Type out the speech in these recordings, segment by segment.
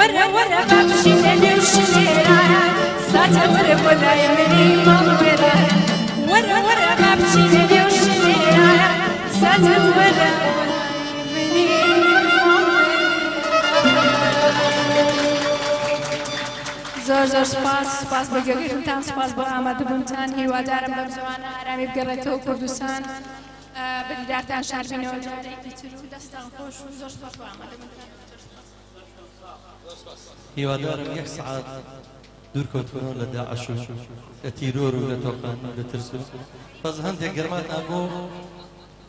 ورا ورا بمشي ليلي وشنيرة ساتر بولاي مني مغمرة ورا ورا بمشي ليلي وشنيرة ساتر بولاي مني زۆر زۆر سپاس بە گوێگرتان سپاس بۆ ئامادەبوونتان هیوادارم بەم زمانە ئارامی بگەڕێتەوە کوردستان بەدیدارتان شاربینەوە جارێکی تر و دەستان خۆش و زۆر سپاس بۆ ئامادەبوونتان هیوادارم یەک سەعات دوورکەوتبوونەوە لە داعش و لە تیرۆر و لە تۆقان و لە ترس و بەس هەندێک گەرماتان بۆ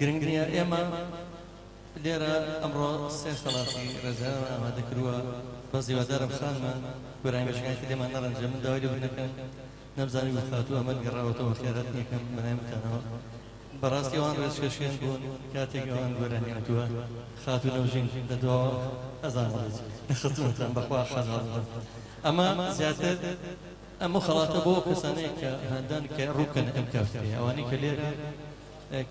گرنگترینە ئێمە لێرە ئەمڕۆ سێ سەڵاتی ڕێزان ئامادە کردووە بەس هیوادارم خانمان گۆرانی بەشەکانی لێمان نەڕەنجە من داوای لێ بنەکەم نەمزانی و خاتوو ئەمە گەڕاوەتەوە خێرات نیەکەم بەنایمتانەوە بەڕاستی ئەوان ڕێزکەشێن بوون کاتێک ئەوان گۆرانی هاتووە خاتوو نەوژین لە دواوە ئەزان ڕێز خستونتان بەخوا حەزان ئەمە زیاتر ئەمە خەڵاتە بۆ کەسانەیە کە هەندان کە ڕووکەن ئەم کافتەیە ئەوانەی کە لێرە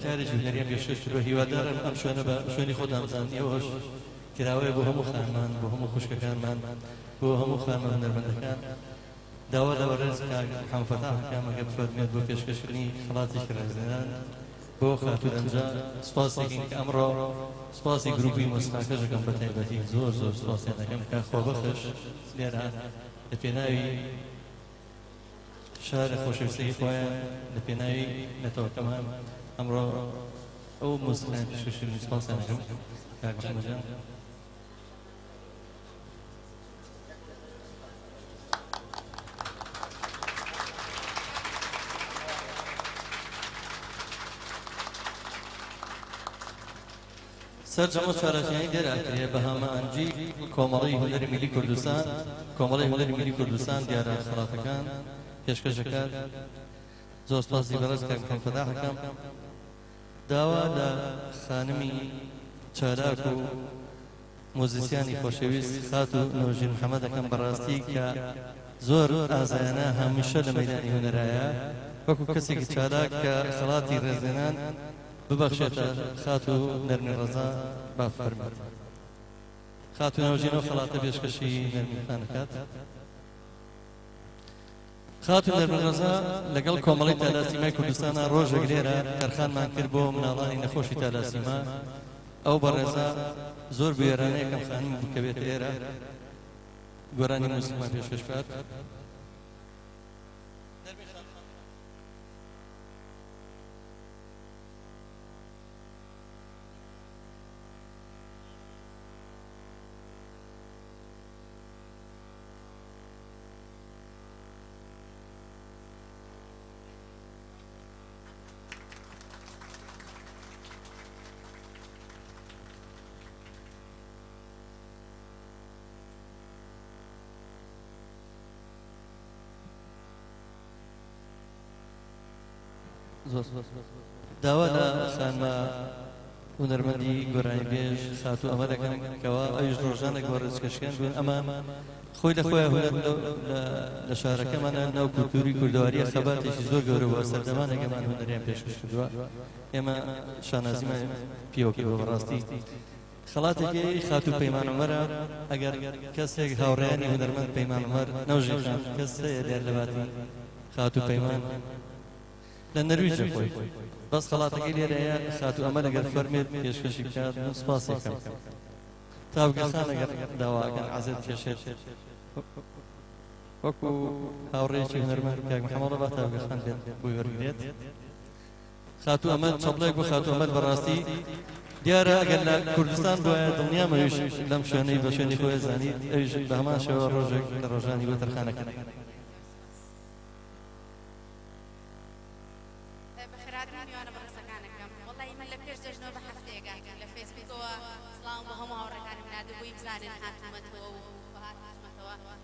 کاری ژوولەریان پێشکەش کردووە هیوادارم ئەم شوێنە بە شوێنی خۆتان بزانن ئێوەش کراوەیە بۆ هەموو خانمان بۆ هەموو خوشکەکانمان بۆ هەموو خانمان هونەرمەندەکان داوا لە بەڕێز محەممەد فەتاح حەکامەکە بفەرمێت بۆ پێشکەشکردنی خەڵاتی شێرازێنان بۆ خاتوو دەنجا سپاسێکین کە ئەمڕۆ سپاسی گروپی مۆسیقاکەشەکەم بە تایبەتی زۆر زۆر سپاسیان دەکەم کە خۆبەخش لێرە لە پێناوی شارە خۆشەویستەی خۆیان لە پێناوی نەتەوەکەمان ئەمڕۆ ئەو مۆسیقایان پێشکەشکردنی سپاسیان دەکەم کاک محەممەد جان سەرجەمە چارەسیانی دێراکرێ بە هەمانجی کۆمەڵی هونەری میلی کوردستان کۆمەڵی هونەری میلی کوردستان دیارە خەڵاتەکان پێشکەشەکان زۆر سپاسی بەڕێز کاک محەممەد فەتاح حەکام داوا لە خانمی چالاک و مۆزیسیانی خۆشەویست خاتوو نەوژین محەممەد دەکەم بەڕاستی کە زۆر ئازایانە هەمیشە لە مەیدانی هونەرایە وەکو کەسێکی چالاک کە خەڵاتی ڕێزێنان ببەخشێتە خاتوو نەرمی ڕەزا با فەرمێت خاتوو نەوژینەوە خەڵاتە پێشکەشی نەرمیخان دەکات خاتوو نەرمی ڕەزا لەگەڵ کۆمەڵی تالاسیمای کوردستانە ڕۆژێک لێرە تەرخانمان کرد بۆ مناڵانی نەخۆشی تالاسیما ئەو بەڕێزا زۆر بوێرانەیەکەم خانم بوو کە بێتە ئێرە گۆرانی موسیقیمان پێشکەش بکات داوا لە خانمە هونەرمەندی گۆرانی بێژ خاتوو ئەمە دەکەم کەوا ئەویش ڕۆژانێک بۆ ڕێزکەشیان بوون ئەمە خۆی لە خۆیان هونەر لە شارەکەمانە ناو کولتوری کوردەواریە خەباتێکی زۆر گەورە بووە سەردەمانێکمان هونەریان پێشکەش کردووە ئێمە شانازیمان پێوە کردووە بەڕاستی خەڵاتێکی خاتوو پەیمان عومەرە ئەگەر کەسێک هاوڕێیانی هونەرمەند پەیمان عومەر نەوژین خان کەس هەیە لێر لەباتی خاتوو پەیمان لە نەرویجە خۆی بەس خەڵاتەکەی لێرەیە خاتوو ئەمە لەگەر فەرمێت پێشکەشی بکات من سپاسێکم تاوگەخان ئەگەر داواکەن عەزێت کێشێت وەکو هاوڕێیەکی هونەرمەند کاک محەممەد با تاوگەخان بێت بۆی وەرگێت خاتوو ئەمە چەپڵێک بۆ خاتوو ئەمەد بەڕاستی دیارە ئەگەر لە کوردستان بۆیە دڵنیامەویش لەم شوێنەی بە شوێنی خۆی زانیت ئەویش بە هەمان شێوە ڕۆژێک لە ڕۆژانی بۆ تەرخانەکەن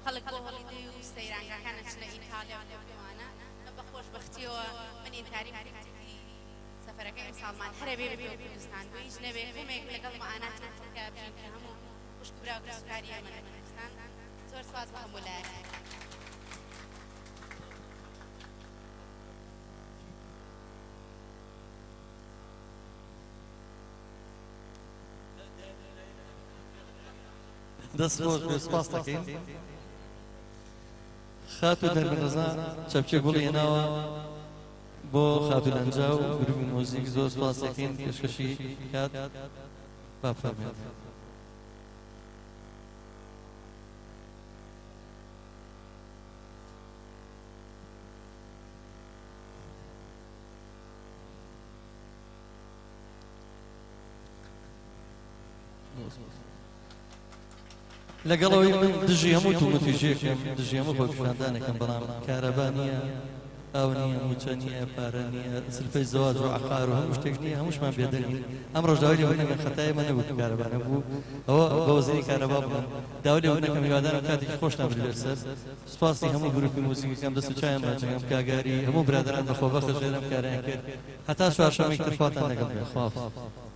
خەڵک بۆ هەڵیدەی و سەیرانگاکانە چنە ئیتالیا و لەوانە بە خۆشبەختیەوە من ئینکاری کردی سەفەرەکەی ئەمساڵمان هەرە بێ بێ کوردستان بۆ هیچ نەبێ هەمێک لەگەڵ مەعاناتی کە بین کە هەموو خوشک برا و کەسکاری ئەمە لە کوردستان زۆر سپاس بە هەموو لایەک دەست بۆ سپاس دەکەین خات و دەربن ڕەزا چەپچێ گوڵی هێناوە بۆ خاتو لەنجاو و گروپی مۆزیک زۆر سپاس دەکەین پێشکەشی کات با فەرمێت لەگەڵەوەی من دژی هەموو تومەتیژێکم دژی هەموو خۆپیشاندانێکم بەڵام کارەبا نییە ئاو نییە موچە نییە پارە نییە سلفەی زەواج و عەقار و هەموو شتێک نییە هەمووشمان بێدەنگین ئەم ڕۆژ داوای لێبوونەکەم خەتایەمە نەبوو کارەبا نەبوو ئەوە بە وەزیری کارەبا بڵێن داوای لێبوونەکەم هیوادارم کاتێکی خۆشتان بێت سەر سوپاسی هەموو گروپی موسیقیەکەم دەست و چایان باچەکەم کاگاری هەموو برادران بەخۆبەخش لێرەم کارەیان کرد هەتا چوارشەمەی تر خواتان لەگەڵ بێ خواحافظ